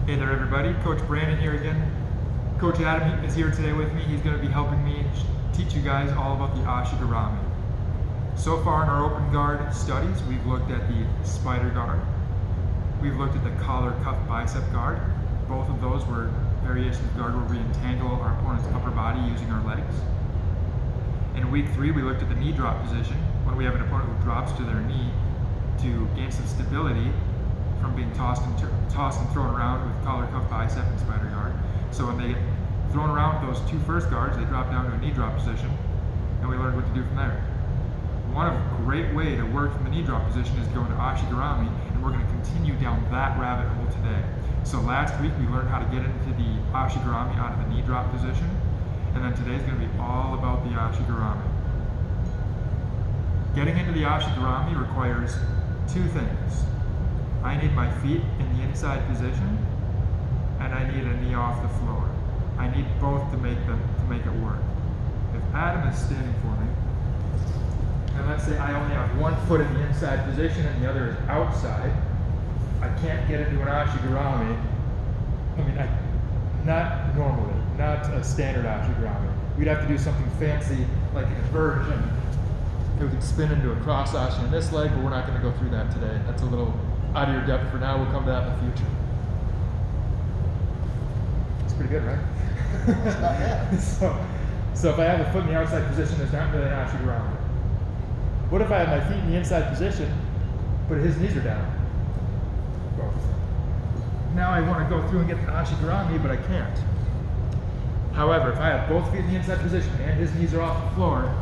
Hey there everybody, Coach Brandon here again. Coach Adam is here today with me. He's going to be helping me teach you guys all about the Ashi Garami. So far in our open guard studies, we've looked at the spider guard. We've looked at the collar cuff bicep guard. Both of those were variations of guard where we entangle our opponent's upper body using our legs. In week 3, we looked at the knee drop position when we have an opponent who drops to their knee to gain some stability from being tossed and thrown around with collar, cuff, bicep, and spider guard. So when they get thrown around with those two first guards, they drop down to a knee drop position, and we learned what to do from there. One great way to work from the knee drop position is going to Ashi Garami, and we're going to continue down that rabbit hole today. So last week we learned how to get into the Ashi Garami out of the knee drop position, and then today's going to be all about the Ashi Garami. Getting into the Ashi Garami requires two things. I need my feet in the inside position, and I need a knee off the floor. I need both to make it work. If Adam is standing for me, and let's say I only have one foot in the inside position and the other is outside, I can't get into an Ashi Garami. Not normally, not a standard Ashi Garami. We'd have to do something fancy like an inversion. It would spin into a cross Ashi on this leg, but we're not going to go through that today. That's a little out of your depth for now. We'll come to that in the future. It's pretty good, right? It's not bad. So if I have a foot in the outside position, there's not really an Ashi Garami. What if I have my feet in the inside position, but his knees are down? Well, now I want to go through and get the Ashi Garami, but I can't. However, if I have both feet in the inside position and his knees are off the floor,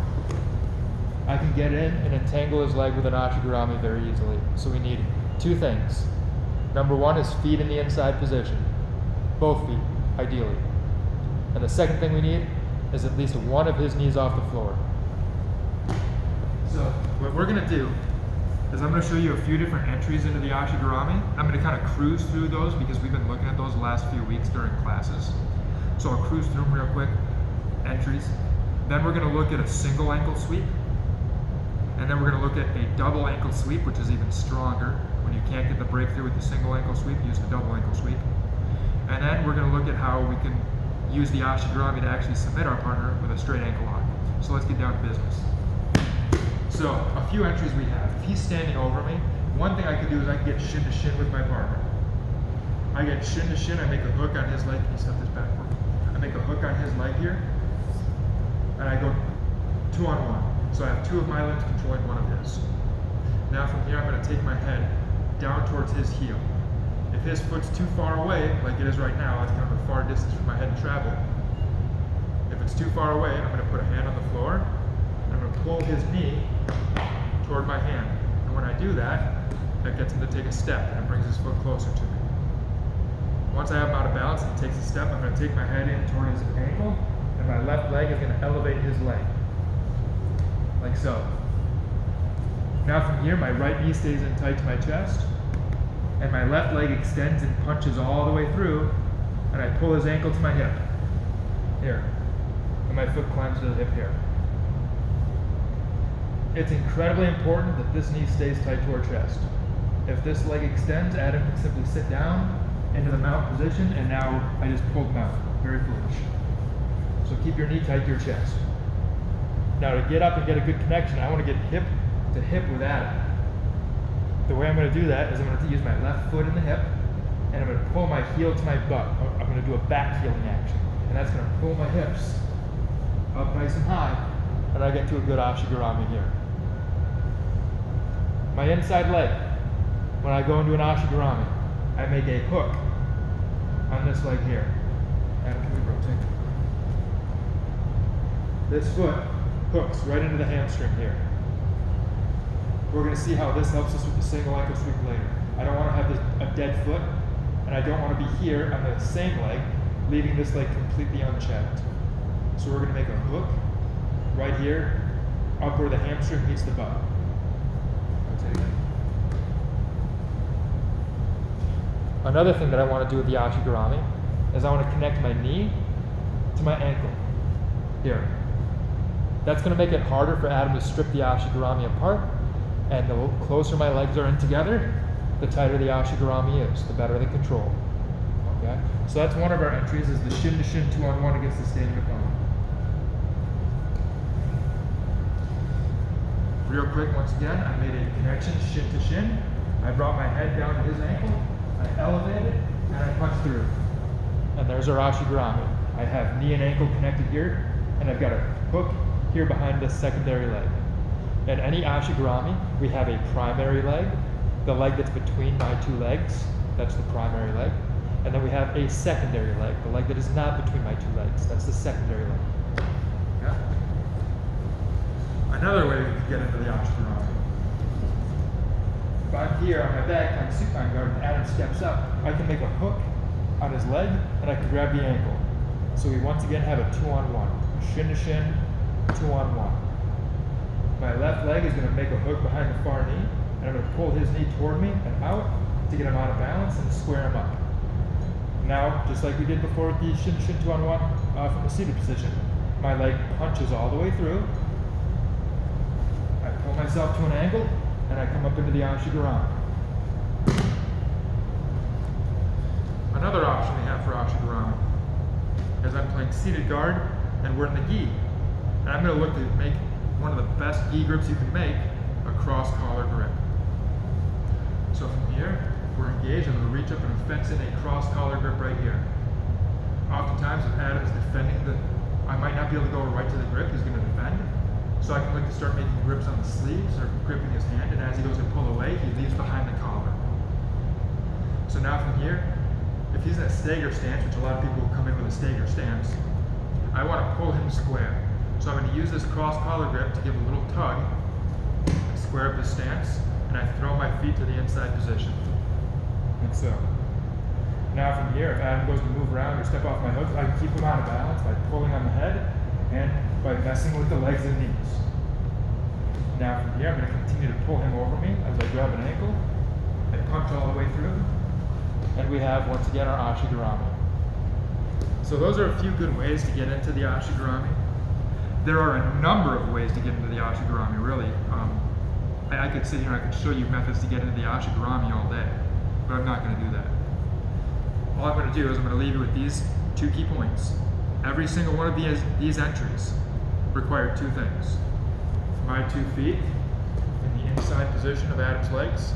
I can get in and entangle his leg with an Ashi Garami very easily. So we need two things. Number one is feet in the inside position. Both feet, ideally. And the second thing we need is at least one of his knees off the floor. So what we're going to do is I'm going to show you a few different entries into the Ashi Garami. I'm going to kind of cruise through those because we've been looking at those the last few weeks during classes. So I'll cruise through them real quick. Entries. Then we're going to look at a single ankle sweep. And then we're going to look at a double ankle sweep, which is even stronger. When you can't get the breakthrough with the single ankle sweep, use the double ankle sweep. And then we're going to look at how we can use the Ashi Garami to actually submit our partner with a straight ankle lock. So let's get down to business. So a few entries we have. If he's standing over me, one thing I could do is I can get shin to shin with my partner. I get shin to shin, I make a hook on his leg. Can you step this back for me? I make a hook on his leg here, and I go 2-on-1. So I have two of my limbs controlling one of his. Now from here, I'm going to take my head down towards his heel. If his foot's too far away, like it is right now, that's kind of a far distance for my head to travel. If it's too far away, I'm going to put a hand on the floor, and I'm going to pull his knee toward my hand. And when I do that, that gets him to take a step, and it brings his foot closer to me. Once I have him out of balance and he takes a step, I'm going to take my head in toward his ankle, and my left leg is going to elevate his leg. Like so. Now from here, my right knee stays in tight to my chest, and my left leg extends and punches all the way through, and I pull his ankle to my hip. Here. And my foot climbs to the hip here. It's incredibly important that this knee stays tight to our chest. If this leg extends, Adam can simply sit down into the mount position, and now I just pulled him out. Very foolish. So keep your knee tight to your chest. Now to get up and get a good connection, I want to get hip to hip with Adam. The way I'm going to do that is I'm going to use my left foot in the hip, and I'm going to pull my heel to my butt. I'm going to do a back heeling action, and that's going to pull my hips up nice and high, and I get to a good Ashi Garami here. My inside leg, when I go into an Ashi Garami, I make a hook on this leg here. Adam, can we rotate? This foot hooks right into the hamstring here. We're going to see how this helps us with the single ankle sweep later. I don't want to have a dead foot, and I don't want to be here on the same leg, leaving this leg completely unchecked. So we're going to make a hook right here, up where the hamstring meets the butt. Another thing that I want to do with the Ashi Garami is I want to connect my knee to my ankle here. That's going to make it harder for Adam to strip the Ashi Garami apart, and the closer my legs are in together, the tighter the Ashi Garami is, the better the control. Okay? So that's one of our entries, is the shin to shin 2-on-1 against the standing opponent. Real quick, once again, I made a connection shin to shin. I brought my head down to his ankle, I elevated, and I punched through. And there's our Ashi Garami. I have knee and ankle connected here, and I've got a hook here behind the secondary leg. In any Ashi Garami, we have a primary leg, the leg that's between my two legs, that's the primary leg. And then we have a secondary leg, the leg that is not between my two legs, that's the secondary leg. Yeah? Another way we could get into the Ashi Garami. If I'm here on my back playing supine guard and Adam steps up, I can make a hook on his leg and I can grab the ankle. So we once again have a 2-on-1, shin to shin, 2-on-1. My left leg is going to make a hook behind the far knee, and I'm going to pull his knee toward me and out to get him out of balance and square him up. Now, just like we did before with the shin to shin 2-on-1 from the seated position, my leg punches all the way through. I pull myself to an angle, and I come up into the Ashi Garami. Another option we have for Ashi Garami is I'm playing seated guard, and we're in the gi. And I'm going to look to make one of the best gi grips you can make, a cross collar grip. So from here, we're engaged, I'm going to reach up and fence in a cross collar grip right here. Oftentimes, if Adam is defending I might not be able to go right to the grip, he's going to defend. So I can look to start making grips on the sleeves or gripping his hand, and as he goes to pull away, he leaves behind the collar. So now from here, if he's in a stagger stance, which a lot of people will come in with a stagger stance, I want to pull him square. So I'm going to use this cross collar grip to give a little tug, square up his stance, and I throw my feet to the inside position. And so. Now from here, if Adam goes to move around or step off my hooks, I can keep him out of balance by pulling on the head and by messing with the legs and knees. Now from here, I'm going to continue to pull him over me as I grab an ankle. I punch all the way through. And we have, once again, our Ashi Garami. So those are a few good ways to get into the Ashi Garami. There are a number of ways to get into the Ashi Garami, really. I could sit here and I could show you methods to get into the Ashi Garami all day, but I'm not going to do that. All I'm going to do is I'm going to leave you with these two key points. Every single one of these entries require two things. My 2 feet in the inside position of Adam's legs,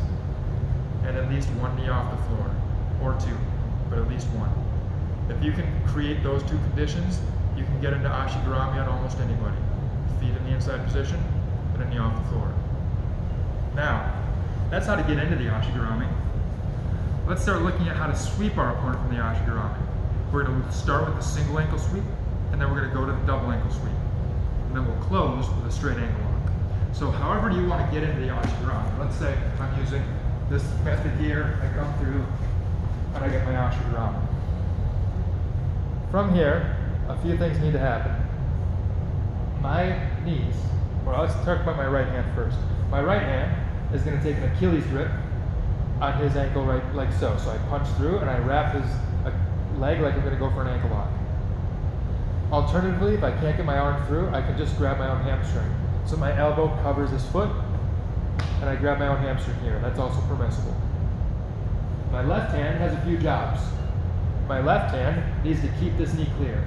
and at least one knee off the floor, or two, but at least one. If you can create those two conditions, you can get into Ashi Garami on almost anybody. Feet in the inside position, and a knee off the floor. Now, that's how to get into the Ashi Garami. Let's start looking at how to sweep our opponent from the Ashi Garami. We're going to start with the single ankle sweep, and then we're going to go to the double ankle sweep. And then we'll close with a straight ankle lock. So however you want to get into the Ashi Garami, let's say I'm using this method here, I come through, and I get my Ashi Garami. From here, a few things need to happen. My knees, well, let's talk about my right hand first. My right hand is going to take an Achilles grip on his ankle right like so. So I punch through and I wrap his leg like I'm going to go for an ankle lock. Alternatively, if I can't get my arm through, I can just grab my own hamstring. So my elbow covers his foot and I grab my own hamstring here. That's also permissible. My left hand has a few jobs. My left hand needs to keep this knee clear.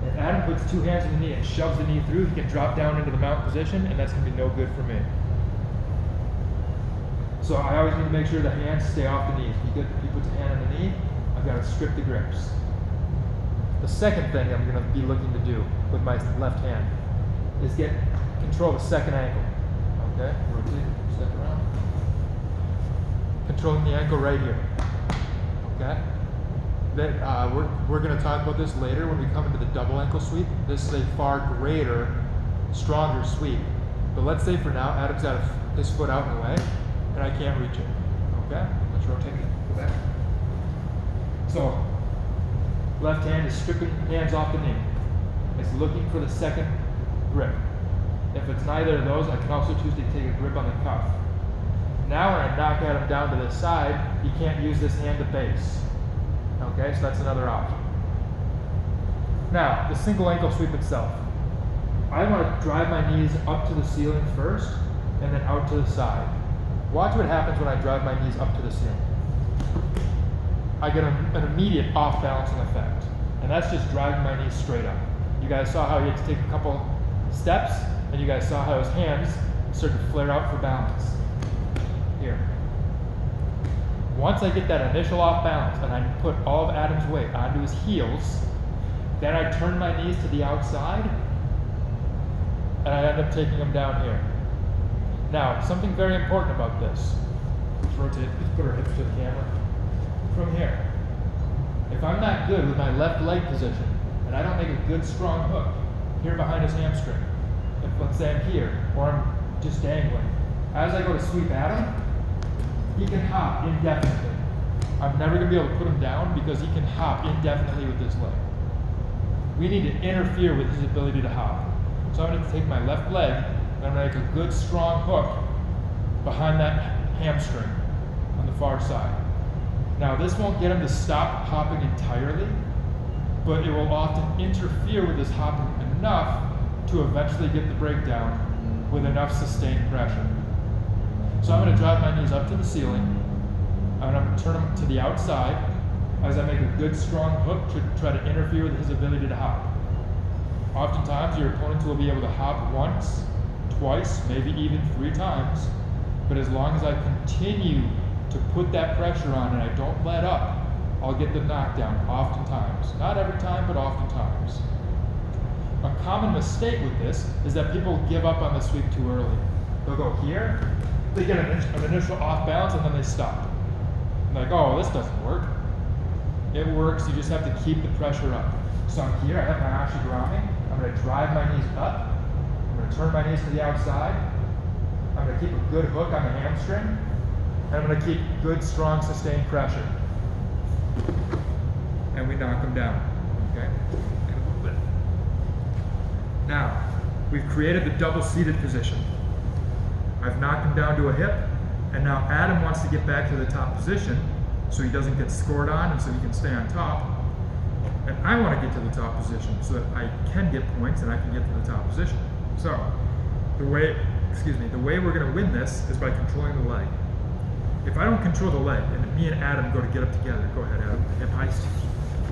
If Adam puts 2 hands on the knee and shoves the knee through, he can drop down into the mount position, and that's going to be no good for me. So I always need to make sure the hands stay off the knees. If he puts a hand on the knee, I've got to strip the grips. The second thing I'm going to be looking to do with my left hand is get control of the second ankle. Okay, rotate, step around. Controlling the ankle right here. Okay. Then we're going to talk about this later when we come into the double ankle sweep. This is a far greater, stronger sweep. But let's say for now, Adam's got his foot out in the way, and I can't reach it. Okay? Let's rotate it. Go back. So, left hand is stripping hands off the knee. It's looking for the second grip. If it's neither of those, I can also choose to take a grip on the cuff. Now when I knock Adam down to this side, he can't use this hand to base. Okay, so that's another option. Now, the single ankle sweep itself. I want to drive my knees up to the ceiling first, and then out to the side. Watch what happens when I drive my knees up to the ceiling. I get an immediate off-balancing effect. And that's just driving my knees straight up. You guys saw how he had to take a couple steps, and you guys saw how his hands started to flare out for balance. Here. Once I get that initial off balance and I put all of Adam's weight onto his heels, then I turn my knees to the outside, and I end up taking him down here. Now, something very important about this. Let's rotate, let's put our hips to the camera. From here. If I'm not good with my left leg position, and I don't make a good strong hook here behind his hamstring, if let's say I'm here, or I'm just dangling, as I go to sweep Adam, he can hop indefinitely. I'm never going to be able to put him down because he can hop indefinitely with this leg. We need to interfere with his ability to hop. So I'm going to take my left leg, and I'm going to make a good strong hook behind that hamstring on the far side. Now this won't get him to stop hopping entirely, but it will often interfere with his hopping enough to eventually get the breakdown with enough sustained pressure. So I'm going to drive my knees up to the ceiling. I'm going to turn them to the outside as I make a good strong hook to try to interfere with his ability to hop. Oftentimes your opponent will be able to hop once, twice, maybe even 3 times, but as long as I continue to put that pressure on and I don't let up, I'll get the knockdown oftentimes. Not every time, but oftentimes. A common mistake with this is that people give up on the sweep too early. They'll go here, they get an initial off balance, and then they stop. And like, oh, this doesn't work. It works, you just have to keep the pressure up. So I'm here, I have my Ashi Garami. I'm going to drive my knees up. I'm going to turn my knees to the outside. I'm going to keep a good hook on the hamstring. And I'm going to keep good, strong, sustained pressure. And we knock them down. Okay? And a little bit. Now, we've created the double-seated position. I've knocked him down to a hip, and now Adam wants to get back to the top position so he doesn't get scored on and so he can stay on top. And I want to get to the top position so that I can get points and I can get to the top position. So, the way we're going to win this is by controlling the leg. If I don't control the leg, and me and Adam go to get up together, go ahead, Adam.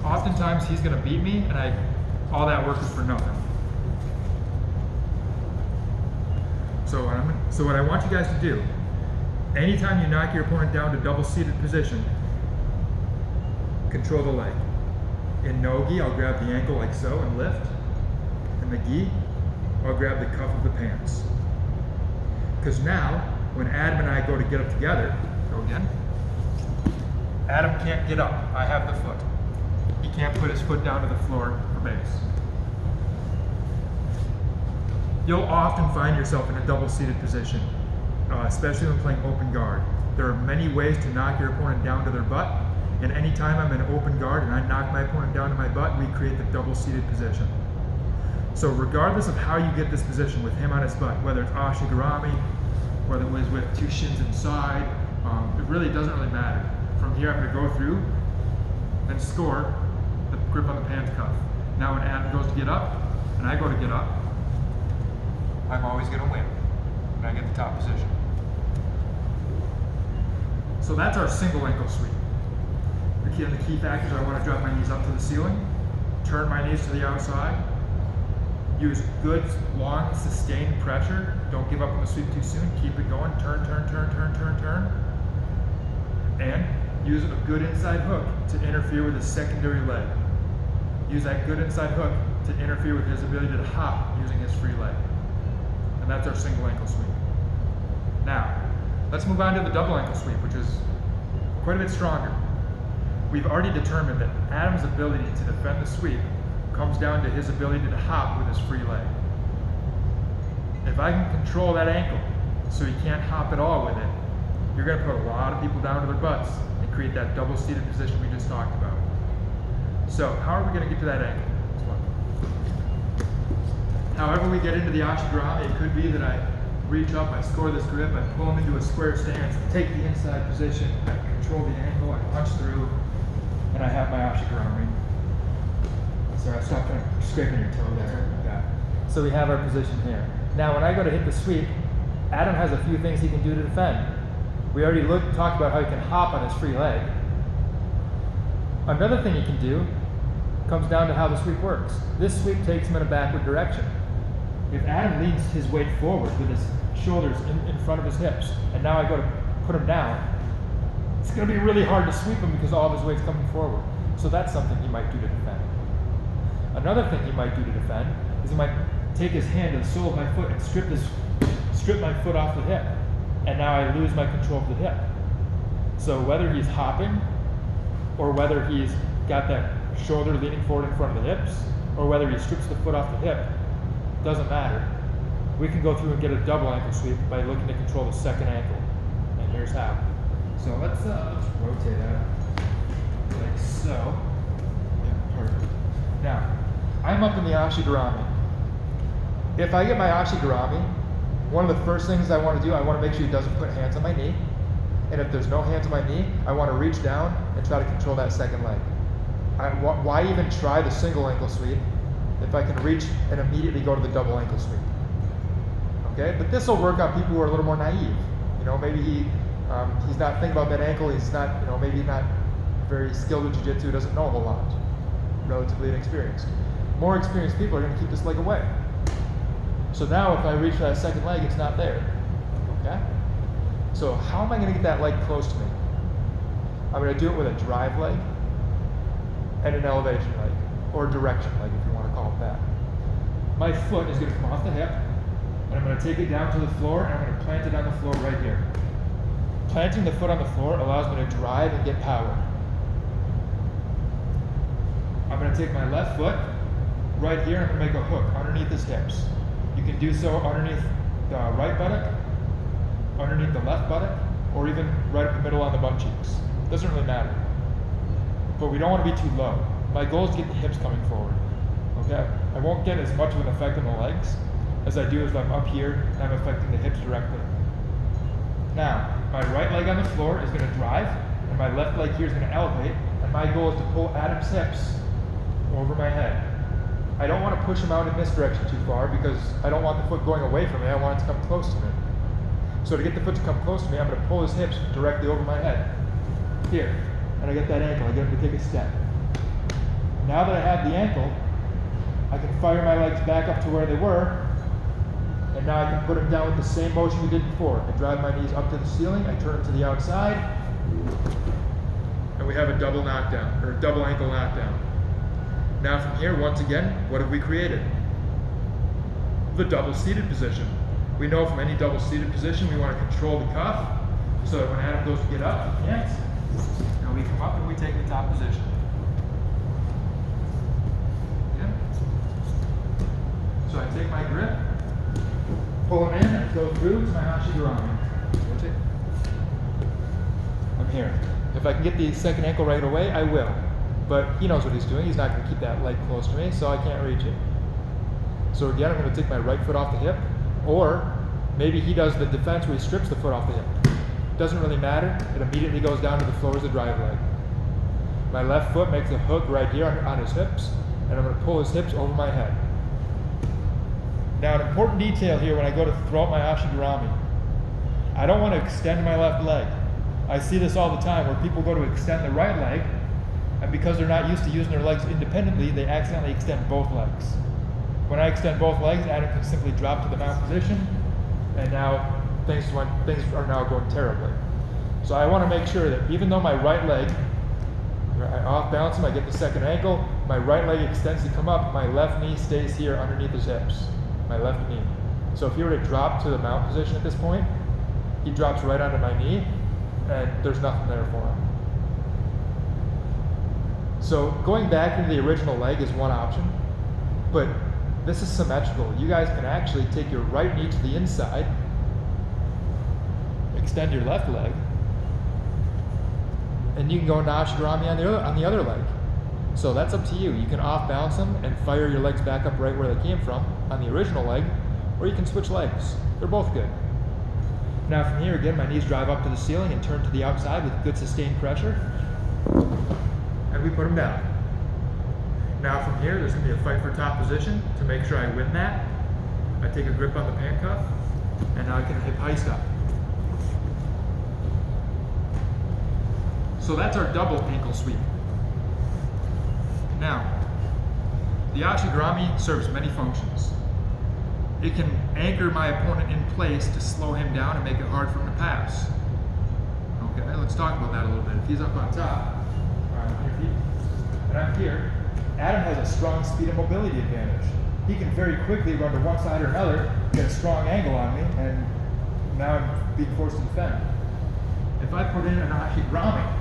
Oftentimes he's going to beat me, and all that work is for nothing. So what I want you guys to do, anytime you knock your opponent down to double-seated position, control the leg. In no-gi, I'll grab the ankle like so and lift. In the gi, I'll grab the cuff of the pants. Because now, when Adam and I go to get up together, go again, Adam can't get up. I have the foot. He can't put his foot down to the floor for base. You'll often find yourself in a double-seated position, especially when playing open guard. There are many ways to knock your opponent down to their butt, and anytime I'm in open guard and I knock my opponent down to my butt, we create the double-seated position. So regardless of how you get this position with him on his butt, whether it's Ashi Garami, whether it was with 2 shins inside, it really doesn't really matter. From here I'm going to go through and score the grip on the pants cuff. Now when Adam goes to get up, and I go to get up, I'm always going to win, and I get the top position. So that's our single ankle sweep. The key factors, I want to drop my knees up to the ceiling, turn my knees to the outside, use good, long, sustained pressure. Don't give up on the sweep too soon. Keep it going. Turn, turn, turn, turn, turn, turn. And use a good inside hook to interfere with his secondary leg. Use that good inside hook to interfere with his ability to hop using his free leg. And that's our single ankle sweep. Now, let's move on to the double ankle sweep, which is quite a bit stronger. We've already determined that Adam's ability to defend the sweep comes down to his ability to hop with his free leg. If I can control that ankle so he can't hop at all with it, you're going to put a lot of people down to their butts and create that double-seated position we just talked about. So how are we going to get to that ankle? However we get into the Ashi Garami, it could be that I reach up, I score this grip, I pull him into a square stance, take the inside position, I control the ankle, I punch through, and I have my Ashi Garami. Sorry, I stopped scraping your toe there. Yeah. So we have our position here. Now when I go to hit the sweep, Adam has a few things he can do to defend. We already talked about how he can hop on his free leg. Another thing you can do comes down to how the sweep works. This sweep takes him in a backward direction. If Adam leans his weight forward with his shoulders in front of his hips, and now I go to put him down, it's going to be really hard to sweep him because all of his weight's coming forward. So that's something he might do to defend. Another thing he might do to defend is he might take his hand to the sole of my foot and strip my foot off the hip, and now I lose my control of the hip. So whether he's hopping, or whether he's got that shoulder leaning forward in front of the hips, or whether he strips the foot off the hip, doesn't matter. We can go through and get a double ankle sweep by looking to control the second ankle. And here's how. So let's rotate that like so. Yeah, perfect. Now, I'm up in the Ashi Garami. If I get my Ashi Garami, one of the first things I want to do, I want to make sure he doesn't put hands on my knee. And if there's no hands on my knee, I want to reach down and try to control that second leg. Why even try the single ankle sweep if I can reach and immediately go to the double ankle sweep? Okay, but this will work on people who are a little more naive. You know, maybe he's not thinking about that ankle. He's not, you know, maybe not very skilled with jiu-jitsu. Doesn't know a whole lot. Relatively inexperienced. More experienced people are going to keep this leg away. So now, if I reach for that second leg, it's not there. Okay. So how am I going to get that leg close to me? I'm going to do it with a drive leg and an elevation leg, or a direction leg if you want to call it that. My foot is going to come off the hip, and I'm going to take it down to the floor, and I'm going to plant it on the floor right here. Planting the foot on the floor allows me to drive and get power. I'm going to take my left foot right here, and I'm going to make a hook underneath his hips. You can do so underneath the right buttock, underneath the left buttock, or even right up the middle on the butt cheeks. Doesn't really matter. But we don't want to be too low. My goal is to get the hips coming forward. Okay? I won't get as much of an effect on the legs as I do if I'm up here and I'm affecting the hips directly. Now, my right leg on the floor is going to drive, and my left leg here is going to elevate, and my goal is to pull Adam's hips over my head. I don't want to push him out in this direction too far because I don't want the foot going away from me. I want it to come close to me. So to get the foot to come close to me, I'm going to pull his hips directly over my head. Here. And I get that ankle. I get him to take a step. Now that I have the ankle, I can fire my legs back up to where they were, and now I can put them down with the same motion we did before. I drive my knees up to the ceiling, I turn them to the outside, and we have a double knockdown, or a double ankle knockdown. Now from here, once again, what have we created? The double seated position. We know from any double seated position we want to control the cuff, so that when Adam goes to get up, he can't. Now we come up and we take the top position. Yeah. So I take my grip, pull him in, and go through to my Ashi Garami. Rotate. I'm here. If I can get the second ankle right away, I will. But he knows what he's doing. He's not going to keep that leg close to me, so I can't reach it. So again, I'm going to take my right foot off the hip, or maybe he does the defense where he strips the foot off the hip. Doesn't really matter. It immediately goes down to the floor as a drive leg. My left foot makes a hook right here on his hips, and I'm going to pull his hips over my head. Now, an important detail here when I go to throw out my Ashi Garami, I don't want to extend my left leg. I see this all the time where people go to extend the right leg, and because they're not used to using their legs independently, they accidentally extend both legs. When I extend both legs, Adam can simply drop to the mount position, and now things are now going terribly. So I want to make sure that even though my right leg, I off balance him, I get the second ankle, my right leg extends to come up, my left knee stays here underneath his hips, my left knee. So if he were to drop to the mount position at this point, he drops right onto my knee, and there's nothing there for him. So going back into the original leg is one option, but this is symmetrical. You guys can actually take your right knee to the inside, extend your left leg, and you can go into Ashi Garami on the other leg. So that's up to you. You can off balance them and fire your legs back up right where they came from on the original leg, or you can switch legs. They're both good. Now from here again, my knees drive up to the ceiling and turn to the outside with good sustained pressure, and we put them down. Now from here, there's going to be a fight for top position. To make sure I win that, I take a grip on the pant cuff, and now I can hip heist up. So that's our double ankle sweep. Now, the Ashi Garami serves many functions. It can anchor my opponent in place to slow him down and make it hard for him to pass. Okay, let's talk about that a little bit. If he's up on top, and I'm here, Adam has a strong speed and mobility advantage. He can very quickly run to one side or another, get a strong angle on me, and now I'm being forced to defend. If I put in an Ashi Garami,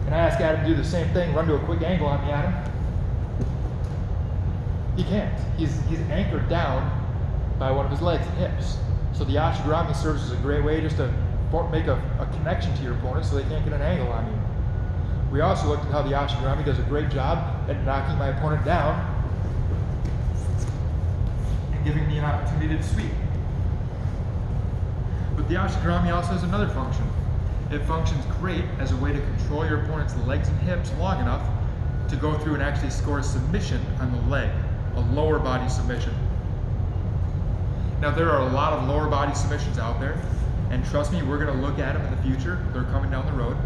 and I ask Adam to do the same thing, run to a quick angle on me, Adam, he can't. He's anchored down by one of his legs and hips. So the Ashi Garami serves as a great way just to make a connection to your opponent so they can't get an angle on you. We also looked at how the Ashi Garami does a great job at knocking my opponent down and giving me an opportunity to sweep. But the Ashi Garami also has another function. It functions great as a way to control your opponent's legs and hips long enough to go through and actually score a submission on the leg, a lower body submission. Now there are a lot of lower body submissions out there, and trust me, we're going to look at them in the future. They're coming down the road.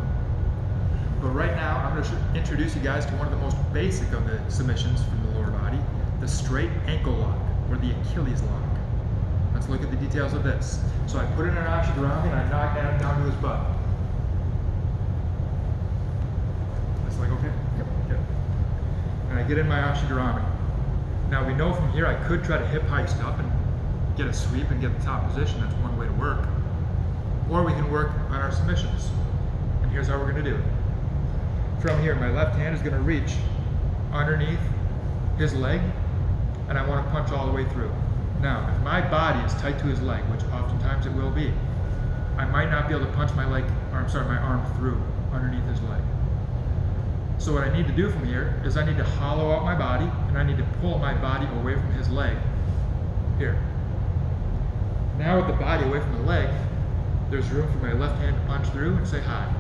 But right now, I'm going to introduce you guys to one of the most basic of the submissions from the lower body, the straight ankle lock, or the Achilles lock. Let's look at the details of this. So I put in an Ashi Garami and I knock Adam down to his butt. That's like, okay? Yep. And I get in my Ashi Garami. Now we know from here I could try to hip heist up and get a sweep and get the top position. That's one way to work. Or we can work on our submissions. And here's how we're going to do it. From here, my left hand is going to reach underneath his leg, and I want to punch all the way through. Now, if my body is tight to his leg, which oftentimes it will be, I might not be able to punch my arm through underneath his leg. So what I need to do from here is I need to hollow out my body, and I need to pull my body away from his leg. Here. Now with the body away from the leg, there's room for my left hand to punch through and say hi.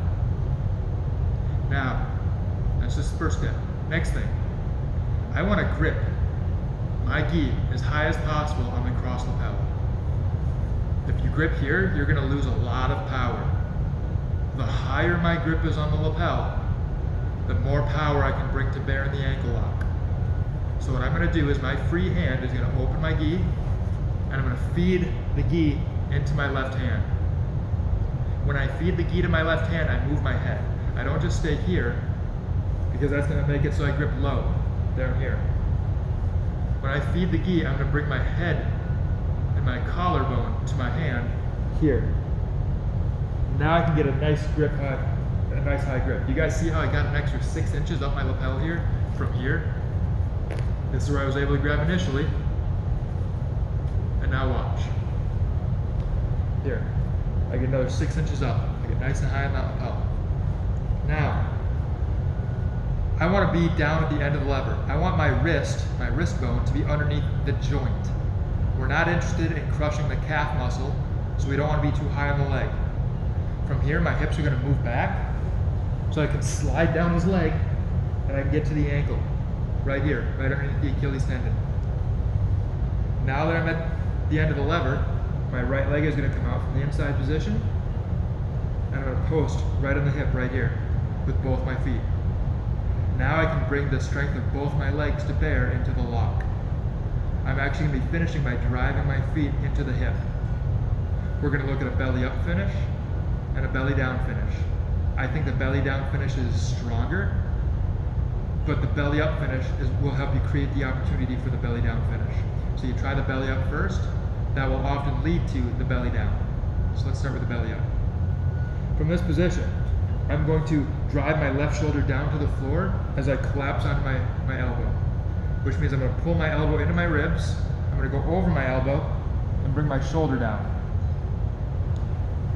Now, that's just the first step. Next thing, I want to grip my gi as high as possible on the cross lapel. If you grip here, you're going to lose a lot of power. The higher my grip is on the lapel, the more power I can bring to bear in the ankle lock. So what I'm going to do is my free hand is going to open my gi, and I'm going to feed the gi into my left hand. When I feed the gi to my left hand, I move my head. I don't just stay here, because that's going to make it so I grip low, down here. When I feed the gi, I'm going to bring my head and my collarbone to my hand, here. Now I can get a nice grip, a nice high grip. You guys see how I got an extra 6 inches up my lapel here, from here? This is where I was able to grab initially. And now watch. Here, I get another 6 inches up. I get nice and high on that lapel. Now, I want to be down at the end of the lever. I want my wrist bone, to be underneath the joint. We're not interested in crushing the calf muscle, so we don't want to be too high on the leg. From here, my hips are going to move back, so I can slide down his leg, and I can get to the ankle, right here, right underneath the Achilles tendon. Now that I'm at the end of the lever, my right leg is going to come out from the inside position, and I'm going to post right on the hip right here with both my feet. Now I can bring the strength of both my legs to bear into the lock. I'm actually going to be finishing by driving my feet into the hip. We're going to look at a belly up finish and a belly down finish. I think the belly down finish is stronger, but the belly up finish will help you create the opportunity for the belly down finish. So you try the belly up first. That will often lead to the belly down. So let's start with the belly up. From this position, I'm going to drive my left shoulder down to the floor as I collapse onto my elbow, which means I'm going to pull my elbow into my ribs, I'm going to go over my elbow, and bring my shoulder down.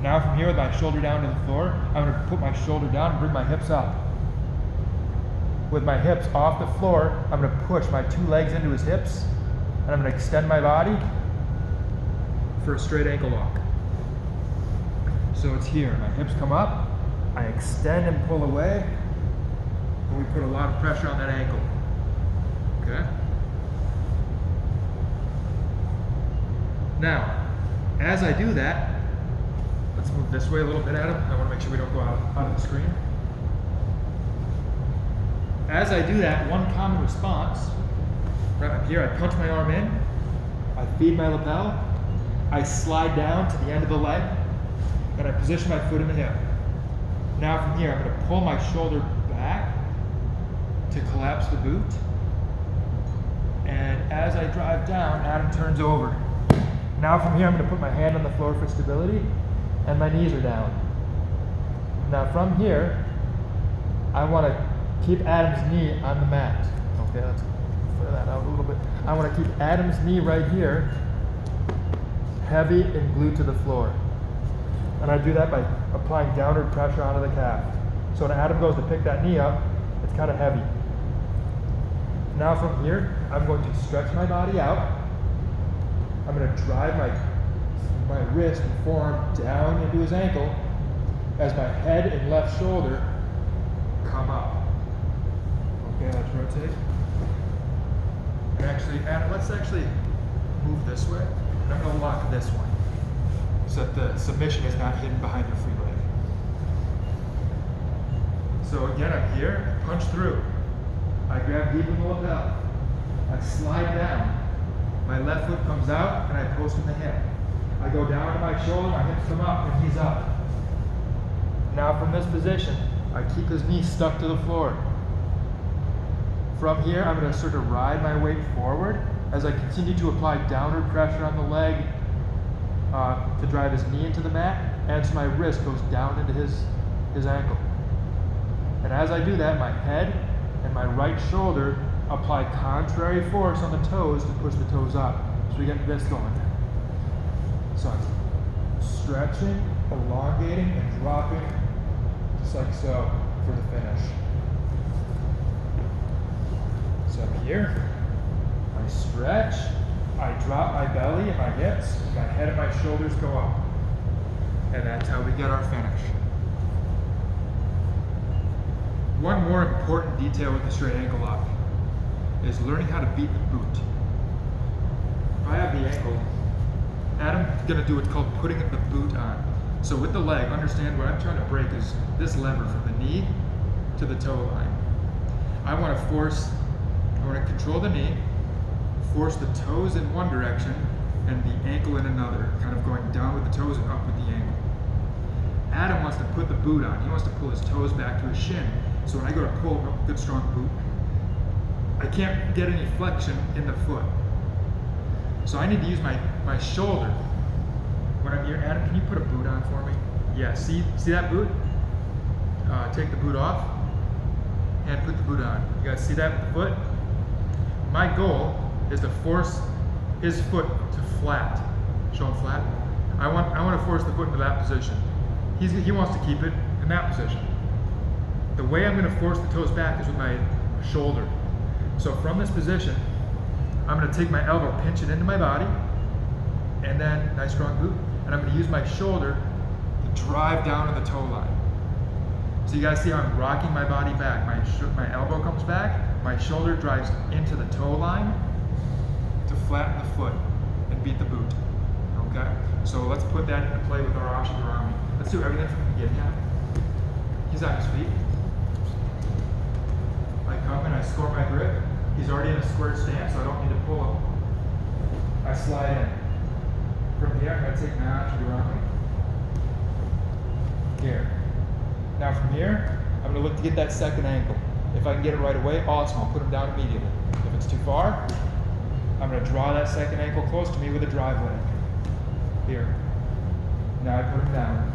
Now from here, with my shoulder down to the floor, I'm going to put my shoulder down and bring my hips up. With my hips off the floor, I'm going to push my 2 legs into his hips, and I'm going to extend my body for a straight ankle lock. So it's here, my hips come up, I extend and pull away, and we put a lot of pressure on that ankle. Okay? Now, as I do that, let's move this way a little bit, Adam. I want to make sure we don't go out of the screen. as I do that, one common response, right up here, I punch my arm in, I feed my lapel, I slide down to the end of the leg, and I position my foot in the hip. Now from here, I'm going to pull my shoulder back to collapse the boot. And as I drive down, Adam turns over. Now from here, I'm going to put my hand on the floor for stability, and my knees are down. Now from here, I want to keep Adam's knee on the mat. Okay, let's clear that out a little bit. I want to keep Adam's knee right here, heavy and glued to the floor. And I do that by applying downward pressure onto the calf. So when Adam goes to pick that knee up, it's kind of heavy. Now from here, I'm going to stretch my body out. I'm going to drive my wrist and forearm down into his ankle as my head and left shoulder come up. Okay, let's rotate. And actually, Adam, let's actually move this way. And I'm going to lock this one so that the submission is not hidden behind your free leg. So again, I'm here, punch through. I grab deep in the lapel. I slide down. My left foot comes out and I post in the hip. I go down to my shoulder, my hips come up, and he's up. Now from this position, I keep his knee stuck to the floor. From here, I'm going to sort of ride my weight forward as I continue to apply downward pressure on the leg to drive his knee into the mat, and so my wrist goes down into his ankle. And as I do that, my head and my right shoulder apply contrary force on the toes to push the toes up. So we get this going. So I'm stretching, elongating, and dropping, just like so, for the finish. So I'm here, I stretch, I drop my belly and my hips, my head and my shoulders go up. And that's how we get our finish. One more important detail with the straight ankle lock is learning how to beat the boot. If I have the ankle, Adam's going to do what's called putting the boot on. So with the leg, understand what I'm trying to break is this lever from the knee to the toe line. I want to control the knee, force the toes in one direction and the ankle in another, kind of going down with the toes and up with the ankle. Adam wants to put the boot on. He wants to pull his toes back to his shin. So when I go to pull a good strong boot, I can't get any flexion in the foot. So I need to use my shoulder. When I'm here, Adam, can you put a boot on for me? Yeah, see that boot? Take the boot off and put the boot on. You guys see that with the foot? My goal is to force his foot to flat. Show him flat. I want to force the foot into that position. He wants to keep it in that position. The way I'm going to force the toes back is with my shoulder. So from this position, I'm going to take my elbow, pinch it into my body, and then nice strong boot, and I'm going to use my shoulder to drive down to the toe line. So you guys see how I'm rocking my body back. My elbow comes back, my shoulder drives into the toe line to flatten the foot and beat the boot. Okay? So let's put that into play with our Ashi Garami. Let's do everything from the beginning. He's on his feet. I come and I score my grip. He's already in a square stance, so I don't need to pull him. I slide in. From here, I'm going to take my Ashi Garami. Here. Now from here, I'm going to look to get that second ankle. If I can get it right away, awesome. I'll put him down immediately. If it's too far, I'm going to draw that second ankle close to me with a drive leg. Here. Now I put him down.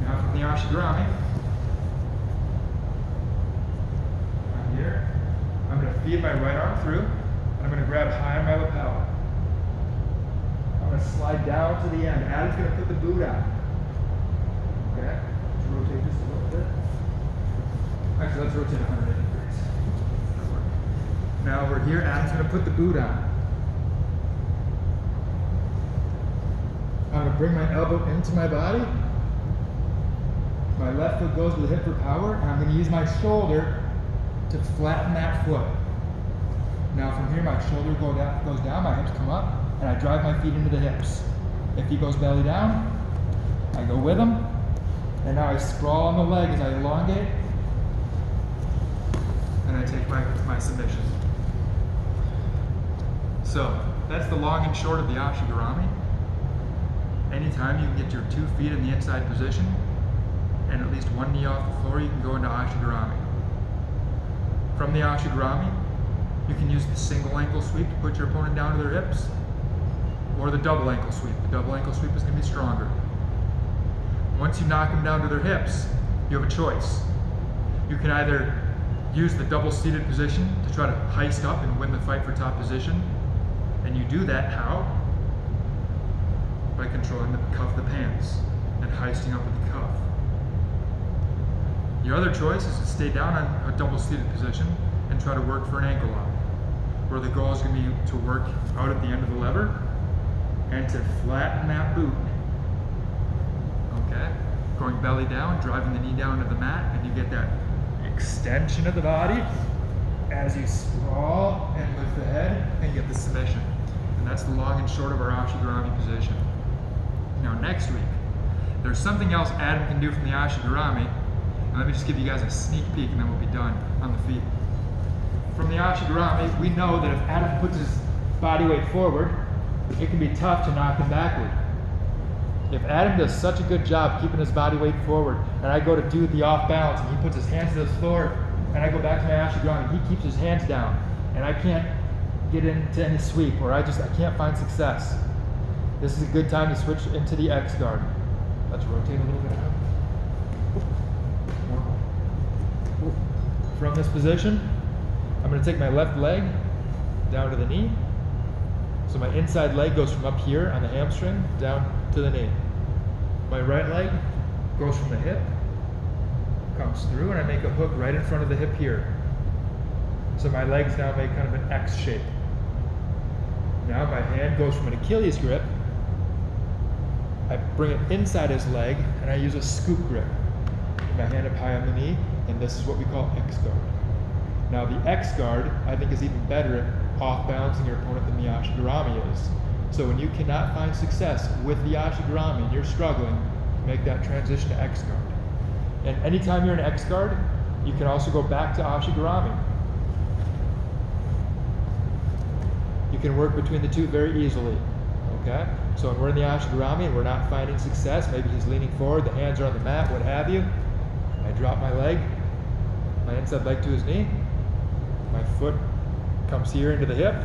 Now from the Ashi Garami, I'm here. I'm going to feed my right arm through, and I'm going to grab high on my lapel. I'm going to slide down to the end. Adam's going to put the boot on. Okay? Let's rotate just a little bit. Actually, let's rotate 180 degrees. Now we're here. Adam's going to put the boot on. I'm going to bring my elbow into my body. My left foot goes to the hip for power, and I'm going to use my shoulder to flatten that foot. Now from here, my shoulder goes down, my hips come up, and I drive my feet into the hips. If he goes belly down, I go with him, and now I sprawl on the leg as I elongate, and I take my submission. So that's the long and short of the Ashi Garami. Anytime you can get your 2 feet in the inside position and at least 1 knee off the floor, you can go into Ashi Garami. From the Ashi Garami, you can use the single ankle sweep to put your opponent down to their hips, or the double ankle sweep. The double ankle sweep is going to be stronger. Once you knock them down to their hips, you have a choice. You can either use the double seated position to try to heist up and win the fight for top position, and you do that how? By controlling the cuff of the pants and heisting up with the cuff. Your other choice is to stay down on a double seated position and try to work for an ankle lock, where the goal is going to be to work out at the end of the lever and to flatten that boot. Okay? Going belly down, driving the knee down to the mat, and you get that extension of the body as you sprawl and lift the head and get the submission. And that's the long and short of our Ashi Garami position. Now next week, there's something else Adam can do from the Ashi Garami, and let me just give you guys a sneak peek and then we'll be done on the feet. From the Ashi Garami, we know that if Adam puts his body weight forward, it can be tough to knock him backward. If Adam does such a good job keeping his body weight forward, and I go to do the off balance and he puts his hands to the floor, and I go back to my Ashi Garami and he keeps his hands down, and I can't get into any sweep, or I can't find success. This is a good time to switch into the X guard. Let's rotate a little bit out. From this position, I'm going to take my left leg down to the knee. So my inside leg goes from up here on the hamstring down to the knee. My right leg goes from the hip, comes through, and I make a hook right in front of the hip here. So my legs now make kind of an X shape. Now my hand goes from an Achilles grip, I bring it inside his leg, and I use a scoop grip. My hand up high on the knee, and this is what we call X guard. Now the X guard, I think, is even better at off-balancing your opponent than the Ashi Garami is. So when you cannot find success with the Ashi Garami and you're struggling, make that transition to X guard. And anytime you're in X guard, you can also go back to Ashi Garami. You can work between the two very easily, okay? So when we're in the Ashi Garami and we're not finding success, maybe he's leaning forward, the hands are on the mat, what have you, I drop my leg, my inside leg to his knee, my foot comes here into the hip,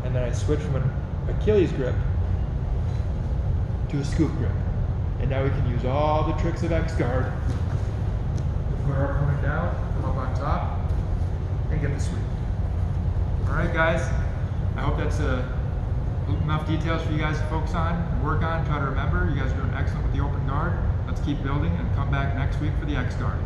and then I switch from an Achilles grip to a scoop grip. And now we can use all the tricks of X guard to put our opponent down, up on top, and get the sweep. All right, guys, I hope that's enough details for you guys to focus on and work on, try to remember. You guys are doing excellent with the open guard. Let's keep building and come back next week for the X guard.